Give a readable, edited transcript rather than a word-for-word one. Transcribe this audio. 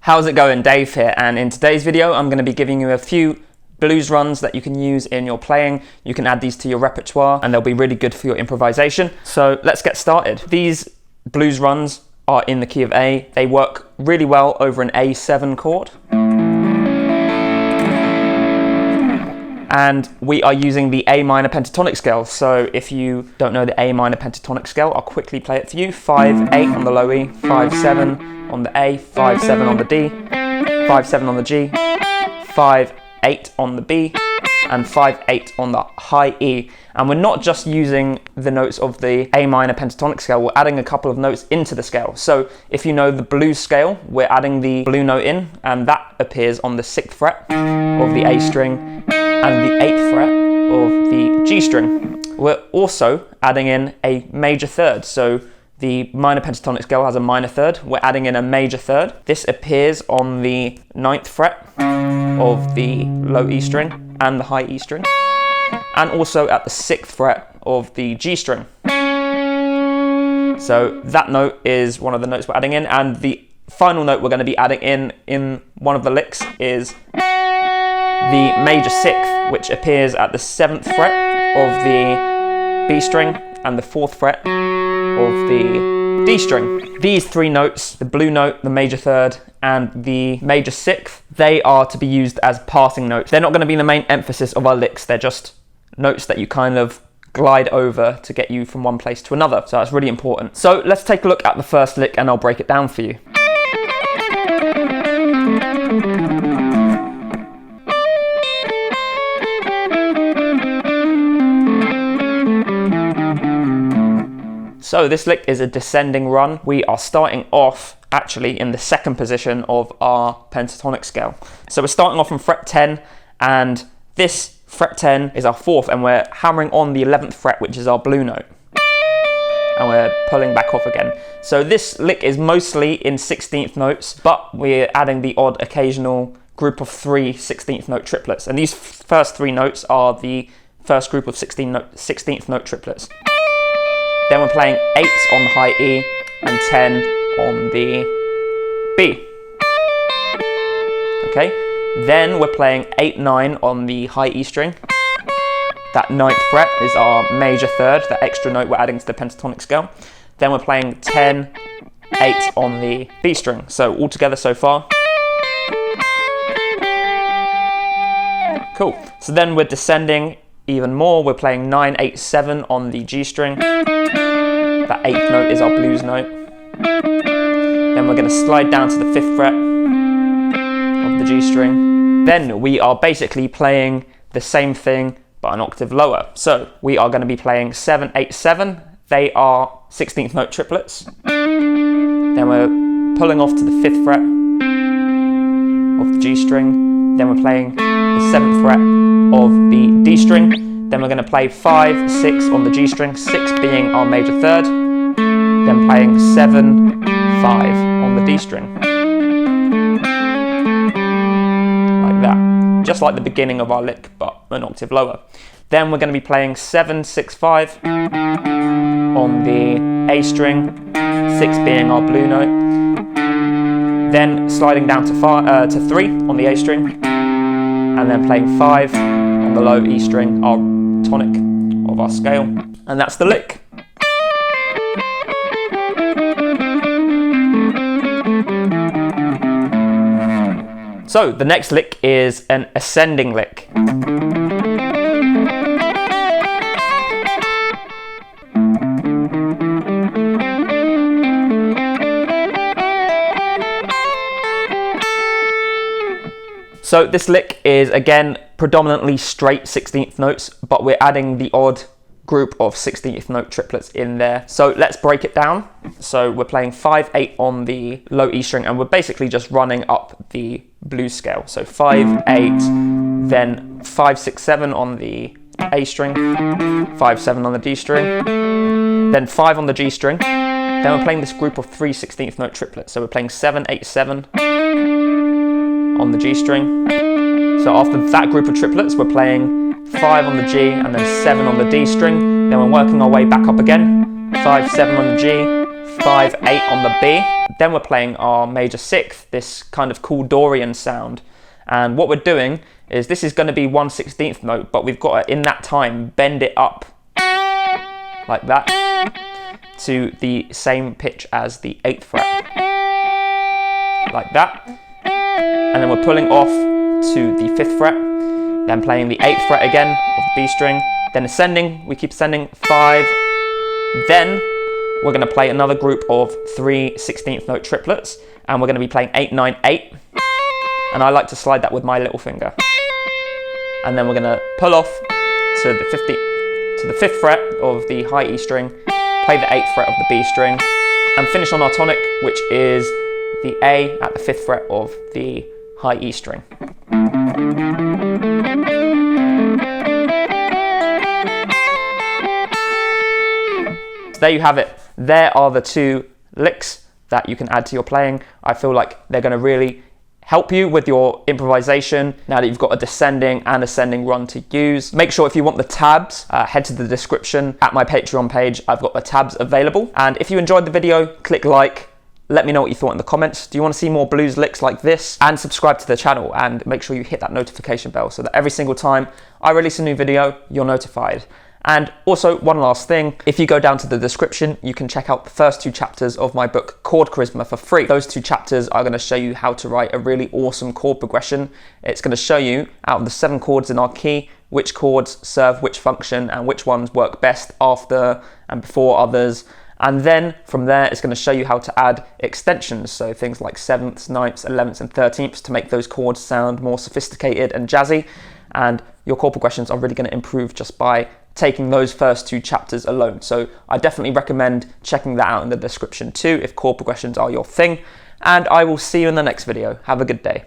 How's it going? Dave here, and in today's video I'm going to be giving you a few blues runs that you can use in your playing. You can add these to your repertoire and they'll be really good for your improvisation. So let's get started. These blues runs are in the key of A. They work really well over an A7 chord. And we are using the A minor pentatonic scale. So if you don't know the A minor pentatonic scale, I'll quickly play it for you. 5-8 on the low E, 5-7 on the A, 5-7 on the D, 5-7 on the G, 5-8 on the B, and 5-8 on the high E. And we're not just using the notes of the A minor pentatonic scale, we're adding a couple of notes into the scale. So if you know the blues scale, we're adding the blue note in, and that appears on the 6th fret of the A string and the 8th fret of the G string. We're also adding in a major third. So the minor pentatonic scale has a minor third. We're adding in a major third. This appears on the 9th fret of the low E string and the high E string, and also at the 6th fret of the G string. So that note is one of the notes we're adding in, and the final note we're going to be adding in one of the licks is the major 6th, which appears at the 7th fret of the B string and the 4th fret of the D string. These three notes, the blue note, the major third, and the major 6th, they are to be used as passing notes. They're not going to be the main emphasis of our licks, they're just notes that you kind of glide over to get you from one place to another. So that's really important. So let's take a look at the first lick and I'll break it down for you. So this lick is a descending run. We are starting off actually in the 2nd position of our pentatonic scale. So we're starting off from fret 10, and this fret 10 is our 4th, and we're hammering on the 11th fret, which is our blue note. And we're pulling back off again. So this lick is mostly in 16th notes, but we're adding the odd occasional group of 3 16th note triplets. And these first 3 notes are the first group of 16th note triplets. Then we're playing 8 on the high E and 10 on the B. Okay, then we're playing 8-9 on the high E string. That 9th fret is our major third, that extra note we're adding to the pentatonic scale. Then we're playing 10-8 on the B string. So all together so far. Cool. So then we're descending even more. We're playing 9-8-7 on the G string. That 8th note is our blues note. Then we're going to slide down to the 5th fret of the G string. Then we are basically playing the same thing but an octave lower. So we are going to be playing 7-8-7. They are 16th note triplets. Then we're pulling off to the 5th fret of the G string. Then we're playing the 7th fret of the D string. Then we're going to play 5-6 on the G string, 6 being our major third. Then playing 7-5 on the D string. Like that. Just like the beginning of our lick, but an octave lower. Then we're going to be playing 7-6-5 on the A string, 6 being our blue note. Then sliding down to 3 on the A string. And then playing 5 on the low E string, our tonic of our scale, and that's the lick. So the next lick is an ascending lick. So this lick is again predominantly straight 16th notes, but we're adding the odd group of 16th note triplets in there. So let's break it down. So we're playing 5-8 on the low E string, and we're basically just running up the blues scale. So 5-8, then 5-6-7 on the A string, 5-7 on the D string, then 5 on the G string. Then we're playing this group of 3 16th note triplets. So we're playing 7-8-7 on the G string. So after that group of triplets, we're playing 5 on the G and then 7 on the D string. Then we're working our way back up again. 5-7 on the G, 5, 8 on the B. Then we're playing our major 6th, this kind of cool Dorian sound. And what we're doing is, this is going to be 1/16th note, but we've got to, in that time, bend it up like that to the same pitch as the 8th fret, like that. And then we're pulling off to the 5th fret, then playing the 8th fret again of the B string, then ascending, we keep ascending, 5. Then we're going to play another group of 3 16th note triplets, and we're going to be playing 8, 9, 8. And I like to slide that with my little finger. And then we're going to pull off to the 5th fret of the high E string, play the 8th fret of the B string, and finish on our tonic, which is the A at the 5th fret of the high E string. So there you have it. There are the 2 licks that you can add to your playing. I feel like they're going to really help you with your improvisation now that you've got a descending and ascending run to use. Make sure if you want the tabs, head to the description at my Patreon page. I've got the tabs available. And if you enjoyed the video, click like. Let me know what you thought in the comments. Do you want to see more blues licks like this? And subscribe to the channel, and make sure you hit that notification bell so that every single time I release a new video, you're notified. And also, one last thing, if you go down to the description, you can check out the first 2 chapters of my book, Chord Charisma, for free. Those 2 chapters are going to show you how to write a really awesome chord progression. It's going to show you, out of the 7 chords in our key, which chords serve which function and which ones work best after and before others. And then from there, it's going to show you how to add extensions, so things like 7ths, 9ths, 11ths, and 13ths to make those chords sound more sophisticated and jazzy. And your chord progressions are really going to improve just by taking those first 2 chapters alone. So I definitely recommend checking that out in the description too, if chord progressions are your thing. And I will see you in the next video. Have a good day.